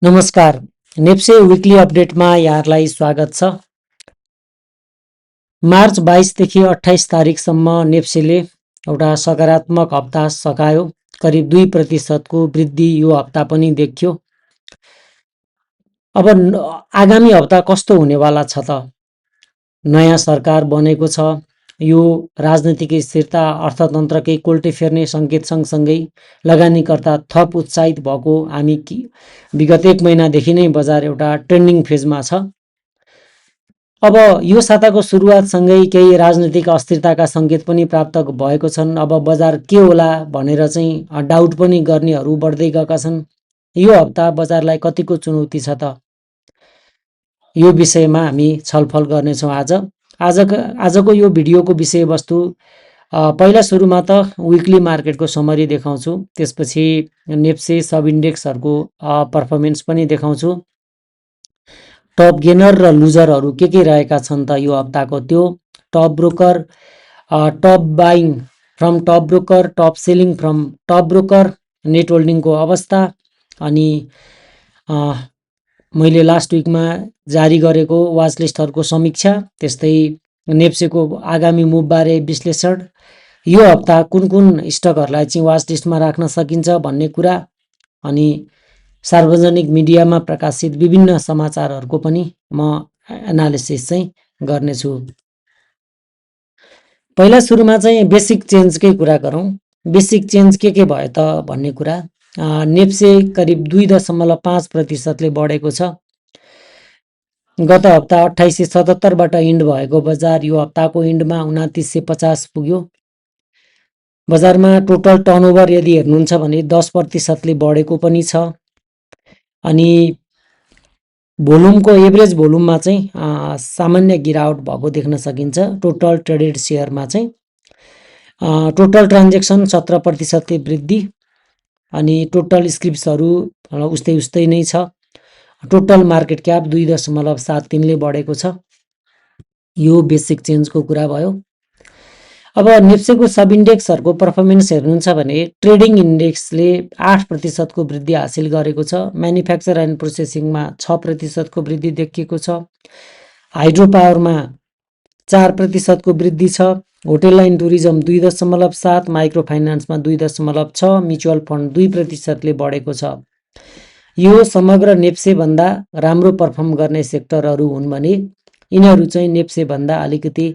नमस्कार। नेप्से विकली अपडेटमा यहाँहरूलाई स्वागत छ। मार्च 22 देखि 28 तारिकसम्म नेप्सेले एउटा सकारात्मक हप्ता सकायो। करिब 2% को वृद्धि यो हप्ता पनि देखियो। अब आगामी हप्ता कस्तो हुनेवाला छ त? नयाँ सरकार बनेको छ। यो राजनीतिक स्थिरता, अर्थतन्त्रकै कोल्टे फेर्ने सङ्केत सँगसँगै लगानीकर्ता थप उत्साहित भएको हामी विगत 1 महिनादेखि नै बजार एउटा ट्रेन्डिङ फेजमा छ। अब यो साताको सुरुवातसँगै केही राजनीतिक अस्थिरताका सङ्केत पनि प्राप्त भएको छन्। अब बजार के होला भनेर चाहिँ डाउट पनि गर्नेहरू बढ्दै गएका छन्। यो हप्ता बजारलाई कतिको चुनौती छ त? यो विषयमा हामी छलफल गर्नेछौँ आजको यो भिडियोको विषयवस्तु पहिला सुरुमा त विकली मार्केटको समरी देखाउँछु, त्यसपछि नेप्से सब इन्डेक्सहरूको पर्फर्मेन्स पनि देखाउँछु। टप गेनर र लुजरहरू के रहेका छन् त यो हप्ताको, त्यो top broker, top buying from top broker, top selling from top broker, net होल्डिङको अवस्था, अनि मैले लास्ट विकमा जारी गरेको वाच लिस्टहरूको समीक्षा, त्यस्तै नेप्सेको आगामी मुभबारे विश्लेषण, यो हप्ता कुन कुन स्टकहरूलाई चाहिँ वाच लिस्टमा राख्न सकिन्छ भन्ने कुरा, अनि सार्वजनिक मिडियामा प्रकाशित विभिन्न समाचारहरूको पनि म एनालिसिस चाहिँ गर्नेछु। पहिला सुरुमा चाहिँ बेसिक चेन्जकै कुरा गरौँ। बेसिक चेन्ज के भयो त भन्ने कुरा, नेप्से करिब 2.5% बढेको छ। गत हप्ता 2877बाट इन्ड भएको बजार यो हप्ताको इन्डमा 2950 पुग्यो। बजारमा टोटल टर्नओभर यदि हेर्नुहुन्छ भने 10% बढेको पनि छ। अनि भोल्युमको एभरेज भोल्युममा चाहिँ सामान्य गिरावट भएको देख्न सकिन्छ। टोटल ट्रेडेड सेयरमा चाहिँ टोटल ट्रान्जेक्सन 17% वृद्धि, अनि टोटल स्क्रिप्ट्सहरू उस्तै नै छ। टोटल मार्केट क्याप 2.73ले बढेको छ। यो बेसिक चेन्जको कुरा भयो। अब नेप्सेको सब इन्डेक्सहरूको पर्फर्मेन्स हेर्नुहुन्छ भने ट्रेडिङ इन्डेक्सले 8% को वृद्धि हासिल गरेको छ। म्यानुफ्याक्चर एन्ड प्रोसेसिङमा 6% को वृद्धि देखिएको छ। हाइड्रो पावरमा 4% को वृद्धि छ। होटेल एन्ड टुरिज्म 2.7, माइक्रो फाइनान्समा 2.6, म्युचुअल फन्ड 2%ले बढेको छ। यो समग्र नेप्सेभन्दा राम्रो पर्फर्म गर्ने सेक्टरहरू हुन् भने यिनीहरू चाहिँ नेप्सेभन्दा अलिकति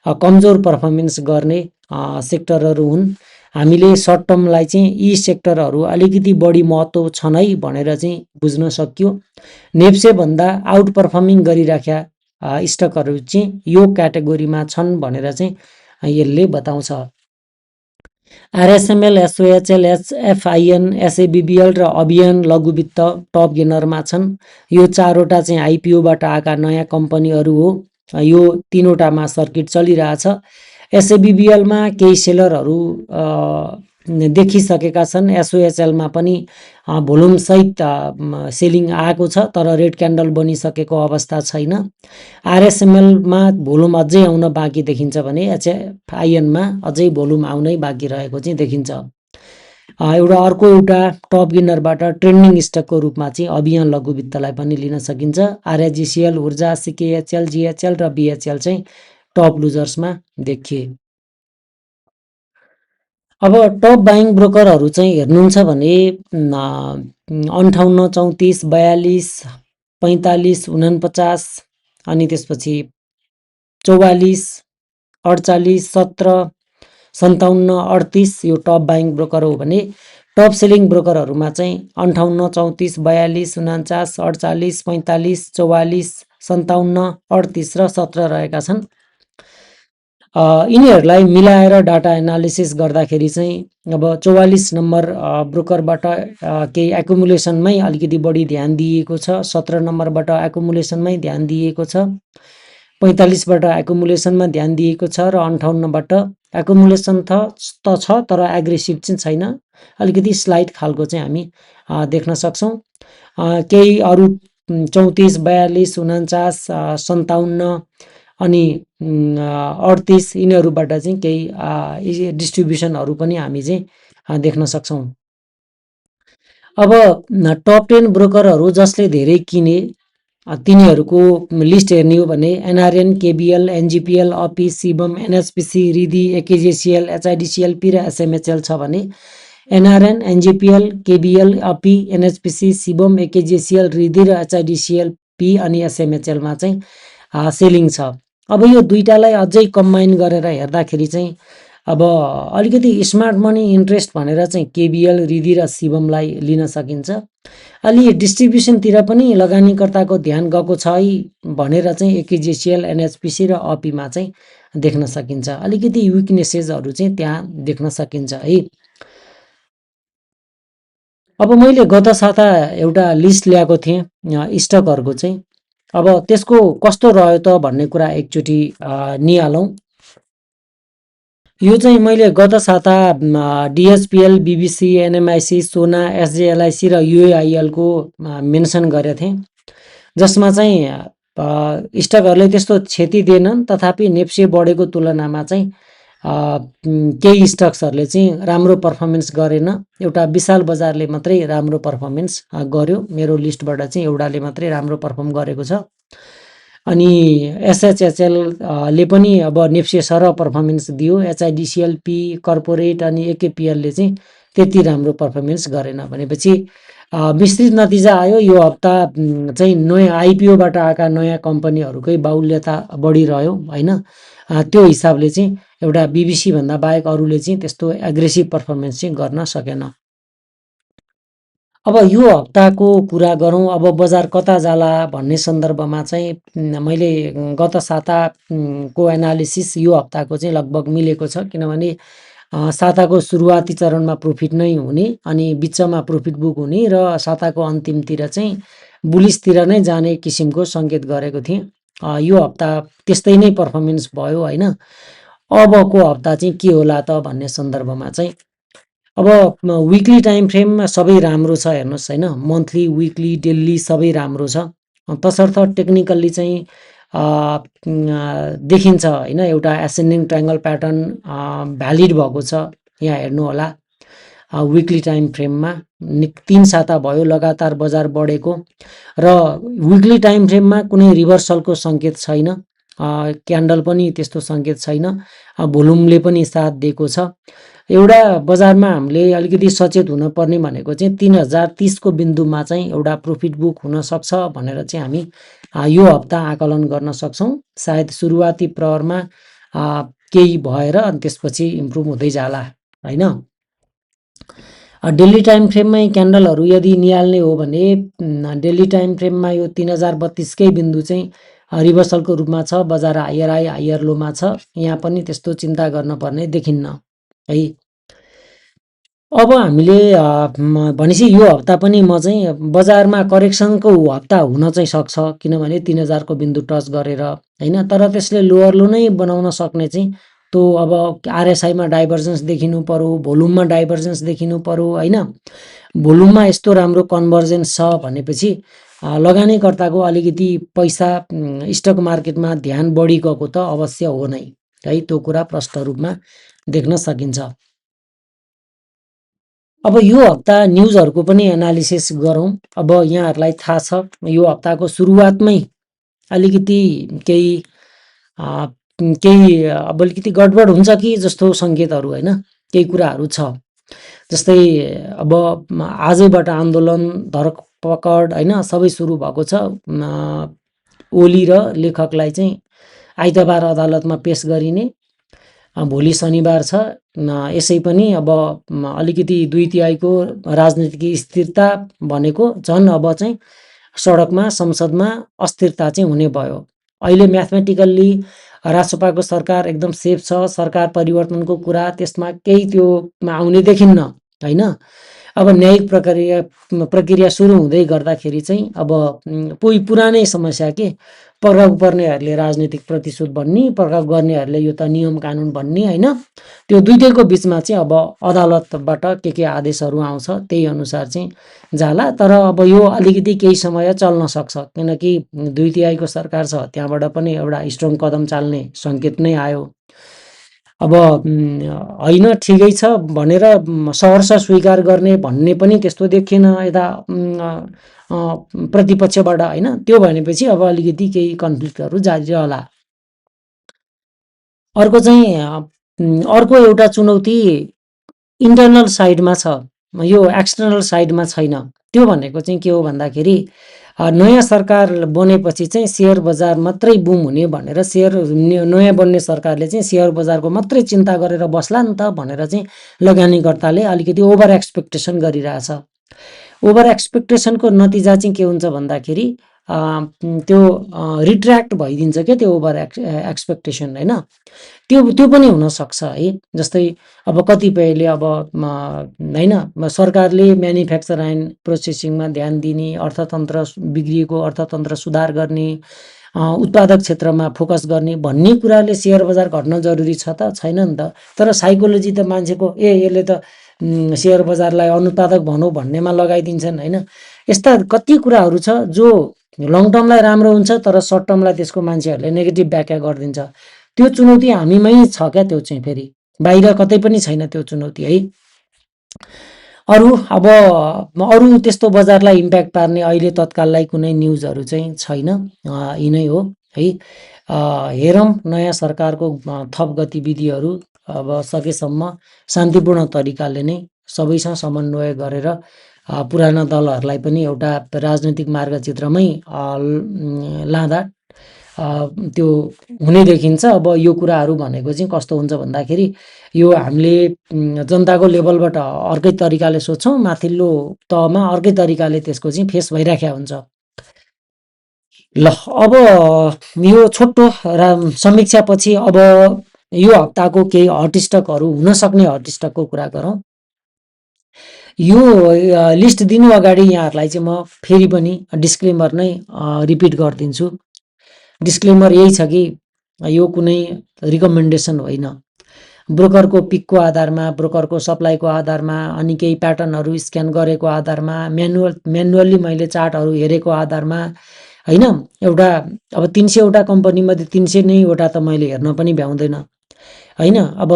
कमजोर पर्फर्मेन्स गर्ने सेक्टरहरू हुन्। हामीले सर्ट टर्मलाई चाहिँ यी सेक्टरहरू अलिकति बढी महत्त्व छन् है भनेर चाहिँ बुझ्न सकियो। नेप्सेभन्दा आउट पर्फर्मिङ गरिराख्या स्टकहरू चाहिँ यो क्याटेगोरीमा छन् भनेर चाहिँ यसले बताउँछ। आरएसएमएल, एसओएचएल, एफआइएन, एसएबिबिएल र अभियान लघुवित्त टप गेनरमा छन्। यो चारवटा चाहिँ आइपिओबाट आएका नयाँ कम्पनीहरू हो। यो तीनवटामा सर्किट चलिरहेछ। एसएबिबिएलमा केही सेलरहरू देखिसकेका छन्। एसओएचएलमा पनि भोल्युम सहित सेलिङ आएको छ, तर रेड क्यान्डल बनिसकेको अवस्था छैन। आरएसएमएलमा भोल्युम अझै आउन बाँकी देखिन्छ भने एचएफआइएनमा अझै भोल्युम आउनै बाँकी रहेको चाहिँ देखिन्छ। एउटा टप गेनरबाट ट्रेन्डिङ स्टकको रूपमा चाहिँ अभियान लघुवित्तलाई पनि लिन सकिन्छ। आरएचजिसिएल, ऊर्जा, सिकेएचएल, जिएचएल र बिएचएल चाहिँ टप लुजर्समा देखिए। अब टप बाइङ ब्रोकरहरू चाहिँ हेर्नुहुन्छ भने 58, 34, 42, 45, 49, अनि त्यसपछि 44, 48, 17, 57, 38 यो टप बाइङ ब्रोकर हो भने टप सेलिङ ब्रोकरहरूमा चाहिँ 58, 34, 42, 49, 48, 45, 44, 57, 38 र 17 रहेका छन्। यिनीहरूलाई मिलाएर डाटा एनालिसिस गर्दाखेरि चाहिँ अब 44 नम्बर ब्रोकरबाट केही एकुमुलेसनमै अलिकति बढी ध्यान दिएको छ। 17 नम्बरबाट एकुमुलेसनमै ध्यान दिएको छ। 45बाट एकुमुलेसनमा ध्यान दिएको छ र 58बाट एकुमुलेसन त छ तर एग्रेसिभ चाहिँ छैन। अलिकति स्लाइड खालको चाहिँ हामी देख्न सक्छौँ। केही अरू 34, 42, 49, 57 अनि 38 यिनीहरूबाट चाहिँ केही डिस्ट्रिब्युसनहरू पनि हामी चाहिँ देख्न सक्छौँ। अब टप 10 ब्रोकरहरू जसले धेरै किने तिनीहरूको लिस्ट हेर्ने हो भने एनआरएन, केबिएल, एनजिपिएल, अपी, सिबम, एनएचपिसी, रिदी, एकेजिसिएल, एचआइडिसिएलपी र एसएमएचएल छ भने एनआरएन, एनजिपिएल, केबिएल, अपी, एनएचपिसी, सिबम, एकेजिसिएल, रिदी र एचआइडिसिएलपी अनि एसएमएचएलमा चाहिँ सेलिङ छ। अब यो दुईटालाई अझै कम्बाइन गरेर हेर्दाखेरि चाहिँ अब अलिकति स्मार्ट मनी इन्ट्रेस्ट भनेर चाहिँ केबिएल, रिदी र सिबमलाई लिन सकिन्छ। अलि डिस्ट्रिब्युसनतिर पनि लगानीकर्ताको ध्यान गएको छ है भनेर चाहिँ एकेजिसिएल, एनएचपिसी र अपीमा चाहिँ देख्न सकिन्छ। अलिकति विकनेसेसहरू चाहिँ त्यहाँ देख्न सकिन्छ है। अब मैले गत साता एउटा लिस्ट ल्याएको थिएँ स्टकहरूको चाहिँ। अब त्यसको कस्तो रह्यो त भन्ने कुरा एकचोटि निहालौँ। यो चाहिँ मैले गत साता डिएचपिएल, बिबिसी, एनएमआइसी, सोना, एसजेएलआइसी र युएआइएलको मेन्सन गरेको थिएँ, जसमा चाहिँ स्टकहरूले त्यस्तो क्षति दिएनन्। तथापि नेप्से बढेको तुलनामा चाहिँ केही स्टक्सहरूले चाहिँ राम्रो पर्फर्मेन्स गरेन। एउटा विशाल बजारले मात्रै राम्रो पर्फर्मेन्स गर्यो। मेरो लिस्टबाट चाहिँ एउटाले मात्रै राम्रो पर्फर्म गरेको छ। अनि एसएचएचएलले पनि अब नेप्से सरह पर्फर्मेन्स दियो। एचआइडिसिएलपी, कर्पोरेट अनि एकेपिएलले चाहिँ त्यति राम्रो पर्फर्मेन्स गरेन। भनेपछि विस्तृत नतिजा आयो। यो हप्ता चाहिँ नयाँ आइपिओबाट आएका नयाँ कम्पनीहरूकै बाहुल्यता बढिरह्यो होइन। त्यो हिसाबले चाहिँ एउटा बिबिसी भन्दा बाहेक अरूले चाहिँ त्यस्तो एग्रेसिभ पर्फर्मेन्स चाहिँ गर्न सकेन। अब यो हप्ताको कुरा गरौँ। अब बजार कता जाला भन्ने सन्दर्भमा चाहिँ मैले गत साताको एनालिसिस यो हप्ताको चाहिँ लगभग मिलेको छ। किनभने साताको सुरुवाती चरणमा प्रफिट नै हुने अनि बिचमा प्रफिट बुक हुने र साताको अन्तिमतिर चाहिँ बुलिसतिर नै जाने किसिमको सङ्केत गरेको थिएँ। यो हप्ता त्यस्तै नै पर्फर्मेन्स भयो होइन। अबको हप्ता चाहिँ के होला त भन्ने सन्दर्भमा चाहिँ अब विकली टाइम फ्रेममा सबै राम्रो छ हेर्नुहोस् होइन। मन्थली, विकली, डेली सबै राम्रो छ। तसर्थ टेक्निकल्ली चाहिँ देखिन्छ होइन। एउटा एसेन्डिङ ट्रायङ्गल प्याटर्न भ्यालिड भएको छ यहाँ हेर्नु होला। विकली टाइम फ्रेममा 3 साता भयो लगातार बजार बढेको र विकली टाइम फ्रेममा कुनै रिभर्सलको सङ्केत छैन। क्यान्डल पनि त्यस्तो सङ्केत छैन। भोल्युमले पनि साथ दिएको छ। एउटा बजारमा हामीले अलिकति सचेत हुनुपर्ने भनेको चाहिँ 3030 को बिन्दुमा चाहिँ एउटा प्रफिट बुक हुनसक्छ भनेर चाहिँ हामी यो हप्ता आकलन गर्न सक्छौँ। सायद सुरुवाती प्रहरमा केही भएर अनि त्यसपछि इम्प्रुभ हुँदै जाला होइन। डेली टाइम फ्रेममै क्यान्डलहरू यदि निहाल्ने हो भने डेली टाइम फ्रेममा यो 3032 कै बिन्दु चाहिँ रिभर्सलको रूपमा छ। बजार हायर हाई हायर लोमा छ। यहाँ पनि त्यस्तो चिन्ता गर्नुपर्ने देखिन्न है। अब हामीले भनेपछि यो हप्ता पनि म चाहिँ बजारमा करेक्सनको हप्ता हुन चाहिँ सक्छ। किनभने 3000 को बिन्दु टच गरेर होइन। तर त्यसले लोअर लो नै बनाउन सक्ने चाहिँ त्यो अब आरएसआईमा डाइभर्जेन्स देखिनु पर्यो, भोल्युममा डाइभर्जेन्स देखिनु पर्यो होइन। भोल्युममा यस्तो राम्रो कन्भर्जेन्स छ भनेपछि लगानीकर्ताको अलिकति पैसा स्टक मार्केटमा ध्यान बढी गएको त अवश्य हो नै है। त्यो कुरा प्रष्ट रूपमा देख्न सकिन्छ। अब यो हप्ता न्युजहरूको पनि एनालिसिस गरौँ। अब यहाँहरूलाई थाहा छ यो हप्ताको सुरुवातमै अलिकति केही अब अलिकति गडबड हुन्छ कि जस्तो सङ्केतहरू होइन। केही कुराहरू छ। जस्तै अब आजैबाट आन्दोलन, धरपकड होइन सबै सुरु भएको छ। ओली र लेखकलाई चाहिँ आइतबार अदालतमा पेश गरिने। भोलि शनिबार छ। यसै पनि अब अलिकति 2/3 राजनीतिक स्थिरता भनेको झन् अब चाहिँ सडकमा संसदमा अस्थिरता चाहिँ हुने भयो। अहिले म्याथमेटिकल्ली राजसभाको सरकार एकदम सेफ छ। सरकार परिवर्तनको कुरा त्यसमा केही त्यो आउने देखिन्न होइन। अब न्यायिक प्रक्रिया सुरु हुँदै गर्दाखेरि चाहिँ अब पुरानै समस्या के पक्राउ पर्नेहरूले राजनीतिक प्रतिशोध भन्ने, पक्राउ गर्नेहरूले यो त नियम कानुन भन्ने होइन। त्यो दुईटैको बिचमा चाहिँ अब अदालतबाट के आदेशहरू आउँछ त्यही अनुसार चाहिँ जाला। तर अब यो अलिकति केही समय चल्न सक्छ। किनकि 2/3 सरकार छ। त्यहाँबाट पनि एउटा स्ट्रङ कदम चाल्ने सङ्केत नै आयो। अब होइन ठिकै छ भनेर सहर्ष स्वीकार गर्ने भन्ने पनि त्यस्तो देखिएन यता प्रतिपक्षबाट होइन। त्यो भनेपछि अब अलिकति केही कन्फ्लिक्टहरू जारी रहला। अर्को चाहिँ अर्को एउटा चुनौती इन्टर्नल साइडमा छ, यो एक्सटर्नल साइडमा छैन। त्यो भनेको चाहिँ के हो भन्दाखेरि नयाँ सरकार बनेपछि चाहिँ सेयर बजार मात्रै बुम हुने भनेर नयाँ बन्ने सरकारले चाहिँ सेयर बजारको मात्रै चिन्ता गरेर बस्ला नि त भनेर चाहिँ लगानीकर्ताले अलिकति ओभर एक्सपेक्टेसन गरिरहेछ। ओभर एक्सपेक्टेसनको नतिजा चाहिँ के हुन्छ भन्दाखेरि त्यो रिट्र्याक्ट भइदिन्छ क्या त्यो ओभर एक्सपेक्टेसन होइन। त्यो पनि हुनसक्छ है। जस्तै अब कतिपयले अब होइन सरकारले म्यानुफ्याक्चर एन्ड प्रोसेसिङमा ध्यान दिने, अर्थतन्त्र बिग्रिएको अर्थतन्त्र सुधार गर्ने, उत्पादक क्षेत्रमा फोकस गर्ने भन्ने कुराले सेयर बजार घट्न जरुरी छ त छैन नि त। तर साइकोलोजी त मान्छेको यसले त सेयर बजारलाई अनुत्पादक भनौँ भन्नेमा लगाइदिन्छन् होइन। यस्ता कति कुराहरू छ जो लङ टर्मलाई राम्रो हुन्छ तर सर्ट टर्मलाई त्यसको मान्छेहरूले नेगेटिभ व्याख्या गरिदिन्छ। त्यो चुनौती हामीमै छ क्या, त्यो चाहिँ फेरि बाहिर कतै पनि छैन त्यो चुनौती है। अरू त्यस्तो बजारलाई इम्प्याक्ट पार्ने अहिले तत्काललाई कुनै न्युजहरू चाहिँ छैन, यिनै हो है। हेरौँ नयाँ सरकारको थप गतिविधिहरू अब सकेसम्म शान्तिपूर्ण तरिकाले नै सबैसँग समन्वय गरेर पुराना दलहरूलाई पनि एउटा राजनैतिक मार्गचित्रमै लाँदा त्यो हुने देखिन्छ। अब यो कुराहरू भनेको चाहिँ कस्तो हुन्छ भन्दाखेरि यो हामीले जनताको लेभलबाट अर्कै तरिकाले सोच्छौँ, माथिल्लो तहमा अर्कै तरिकाले त्यसको चाहिँ फेस भइराखेको हुन्छ। ल अब यो छोटो समीक्षापछि अब यो हप्ताको केही हटस्टकहरू हुनसक्ने हटस्टकको कुरा गरौँ। यो लिस्ट दिनु अगाडि यहाँहरूलाई चाहिँ म फेरि पनि डिस्क्लेमर नै रिपिट गरिदिन्छु। डिस्क्लेमर यही छ कि यो कुनै रिकमेन्डेसन होइन। ब्रोकरको पिकको आधारमा, ब्रोकरको सप्लाईको आधारमा, अनि केही प्याटर्नहरू स्क्यान गरेको आधारमा, म्यानुअल्ली मैले चार्टहरू हेरेको आधारमा होइन। एउटा अब 300वटा कम्पनीमध्ये 300 नैवटा त मैले हेर्न पनि भ्याउँदैन होइन। अब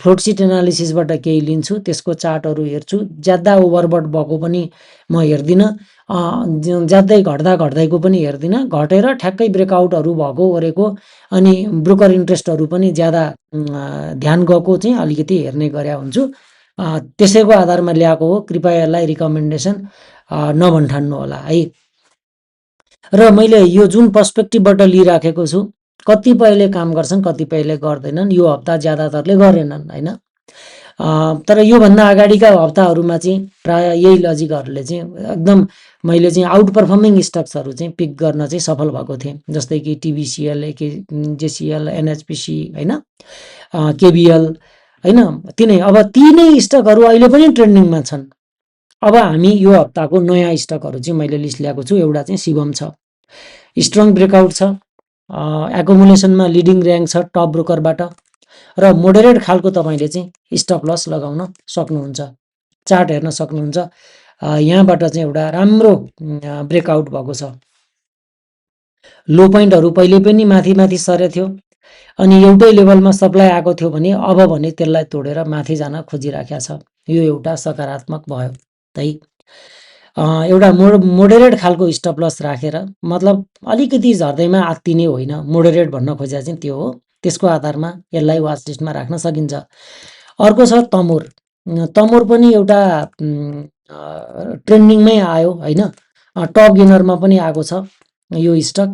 फ्लोटसिट एनालिसिसबाट केही लिन्छु, त्यसको चार्टहरू हेर्छु। ज्यादा ओभरबट भएको पनि म हेर्दिनँ, ज्यादै घट्दाको पनि हेर्दिनँ। घटेर ठ्याक्कै ब्रेकआउटहरू भएको ओरेको अनि ब्रोकर इन्ट्रेस्टहरू पनि ज्यादा ध्यान गएको चाहिँ अलिकति हेर्ने गरे हुन्छु। त्यसैको आधारमा ल्याएको हो, कृपया यसलाई रिकमेन्डेसन नभन्ठान्नु होला है। र मैले यो जुन पर्सपेक्टिभबाट लिइराखेको छु, कतिपयले काम गर्छन् कतिपयले गर्दैनन्। यो हप्ता ज्यादातरले गरेनन् होइन। तर योभन्दा अगाडिका हप्ताहरूमा चाहिँ प्रायः यही लजिकहरूले चाहिँ एकदम मैले चाहिँ आउट पर्फर्मिङ स्टक्सहरू चाहिँ पिक गर्न चाहिँ सफल भएको थिएँ। जस्तै कि टिबिसिएल, जेसिएल, एनएचपिसी होइन, केबिएल होइन। अब ती नै स्टकहरू अहिले पनि ट्रेन्डिङमा छन्। अब हामी यो हप्ताको नयाँ स्टकहरू चाहिँ मैले लिस्ट ल्याएको छु। एउटा चाहिँ शिवम छ, स्ट्रङ ब्रेकआउट छ, एकोमुलेसनमा लिडिङ ऱ्याङ्क छ टप ब्रोकरबाट, र मोडरेट खालको तपाईँले चाहिँ स्टप लस लगाउन सक्नुहुन्छ। चार्ट हेर्न सक्नुहुन्छ, यहाँबाट चाहिँ एउटा राम्रो ब्रेकआउट भएको छ। लो पोइन्टहरू पहिले पनि माथि माथि सरेको थियो, अनि एउटै लेभलमा सप्लाई आएको थियो भने अब भने त्यसलाई तोडेर माथि जान खोजिराखेको छ। यो एउटा सकारात्मक भयो है। एउटा मोडरेट खालको स्टप लस राखेर, मतलब अलिकति झर्दैमा आत्तिने होइन, मोडरेट भन्न खोजेको चाहिँ त्यो हो। त्यसको आधारमा यसलाई वाच लिस्टमा राख्न सकिन्छ। अर्को छ तमोर। तमोर पनि एउटा ट्रेन्डिङमै आयो होइन, टप गेनरमा पनि आएको छ यो स्टक।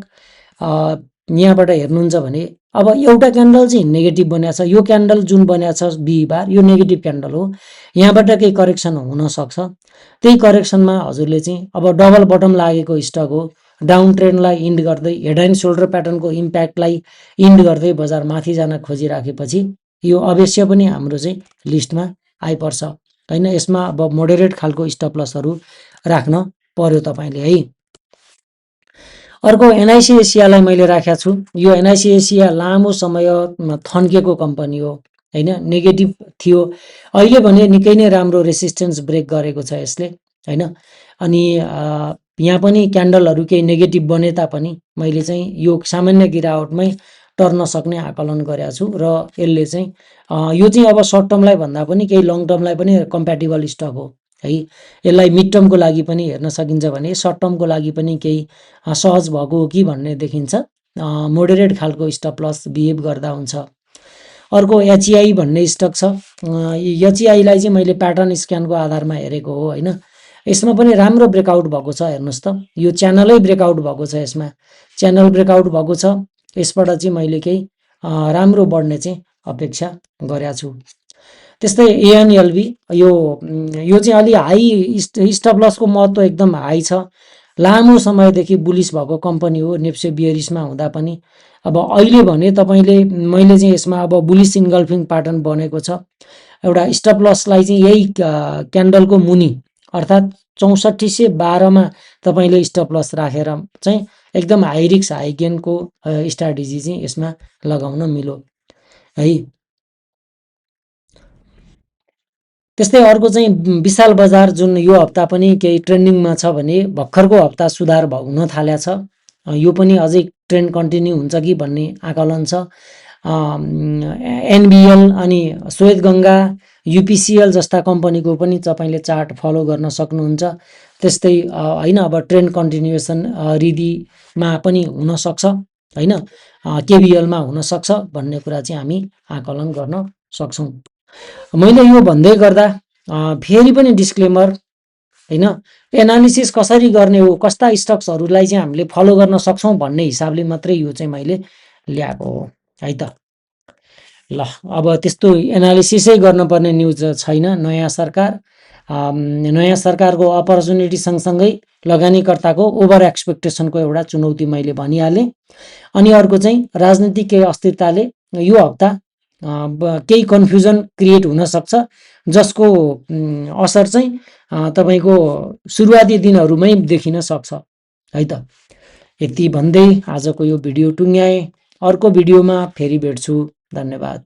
यहाँबाट हेर्नुहुन्छ भने अब एउटा क्यान्डल चाहिँ नेगेटिभ बनेको छ। यो क्यान्डल जुन बनेको छ बिहिबार, यो नेगेटिभ क्यान्डल हो। यहाँबाट केही करेक्सन हुनसक्छ। त्यही करेक्सनमा हजुरले चाहिँ अब डबल बटम लागेको स्टक हो, डाउन ट्रेन्डलाई इन्ड गर्दै, हेड एन्ड सोल्डर प्याटर्नको इम्प्याक्टलाई इन्ड गर्दै बजार माथि जान खोजिराखेपछि यो अवश्य पनि हाम्रो चाहिँ लिस्टमा आइपर्छ होइन। यसमा अब मोडरेट खालको स्टप लसहरू राख्न पर्यो तपाईँले है। अर्को एनआइसी एसियालाई मैले राखेको छु। यो एनआइसी एसिया लामो समय थन्किएको कम्पनी हो होइन, नेगेटिभ थियो। अहिले भने निकै नै राम्रो रेसिस्टेन्स ब्रेक गरेको छ यसले होइन। अनि यहाँ पनि क्यान्डलहरू केही नेगेटिभ बने तापनि मैले चाहिँ यो सामान्य गिरावटमै टर्न सक्ने आकलन गरेको छु र यसले चाहिँ यो चाहिँ अब सर्ट टर्मलाई भन्दा पनि केही लङ टर्मलाई पनि कम्प्याटिबल स्टक हो है। यसलाई मिड टर्मको लागि पनि हेर्न सकिन्छ भने सर्ट टर्मको लागि पनि केही सहज भएको हो कि भन्ने देखिन्छ। मोडरेट खालको स्टप लस बिहेभ गर्दा हुन्छ। अर्को एचइआई भन्ने स्टक छ। एचइआईलाई चाहिँ मैले प्याटर्न स्क्यानको आधारमा हेरेको हो होइन। यसमा पनि राम्रो ब्रेकआउट भएको छ, हेर्नुहोस् त यो च्यानलै ब्रेकआउट भएको छ, यसमा च्यानल ब्रेकआउट भएको छ। यसबाट चाहिँ मैले केही राम्रो बढ्ने चाहिँ अपेक्षा गरेको छु। त्यस्तै एएनएलबी यो चाहिँ अलि हाई स्टप लसको महत्त्व एकदम हाई छ। लामो समयदेखि बुलिस भएको कम्पनी हो, नेप्से बियरिसमा हुँदा पनि। अब अहिले भने तपाईँले मैले चाहिँ यसमा अब बुलिस इन्गल्फिङ प्याटर्न बनेको छ। एउटा स्टप लसलाई चाहिँ यही क्यान्डलको मुनि अर्थात् 6412मा तपाईँले स्टप लस राखेर चाहिँ एकदम हाई रिक्स हाई गेनको स्ट्राटेजी चाहिँ यसमा लगाउन मिलो है। त्यस्तै अर्को चाहिँ विशाल बजार जुन यो हप्ता पनि केही ट्रेन्डिङमा छ भने भर्खरको हप्ता सुधार हुन थालेको छ। यो पनि अझै ट्रेन्ड कन्टिन्यू हुन्छ कि भन्ने आकलन छ। एनबिएल अनि श्वेत गङ्गा युपिसिएल जस्ता कम्पनीको पनि तपाईँले चार्ट फलो गर्न सक्नुहुन्छ। त्यस्तै होइन अब ट्रेन्ड कन्टिन्युएसन रिदीमा पनि हुनसक्छ होइन, केबिएलमा हुनसक्छ भन्ने कुरा चाहिँ हामी आकलन गर्न सक्छौँ। मैले यो भन्दै गर्दा फेरि पनि डिस्क्लेमर होइन, एनालिसिस कसरी गर्ने हो, कस्ता स्टक्सहरूलाई चाहिँ हामीले फलो गर्न सक्छौँ भन्ने हिसाबले मात्रै यो चाहिँ मैले ल्याएको हो है त। ल अब त्यस्तो एनालिसिसै गर्नुपर्ने न्युज छैन। नयाँ सरकारको अपर्च्युनिटी सँगसँगै लगानीकर्ताको ओभर एक्सपेक्टेसनको एउटा चुनौती मैले भनिहालेँ। अनि अर्को चाहिँ राजनीतिक केही अस्थिरताले यो हप्ता केही कन्फ्युजन क्रिएट हुनसक्छ, जसको असर चाहिँ तपाईँको सुरुवाती दिनहरूमै देखिन सक्छ है त। यति भन्दै आजको यो भिडियो टुङ्ग्याएँ। अर्को भिडियोमा फेरि भेट्छु। धन्यवाद।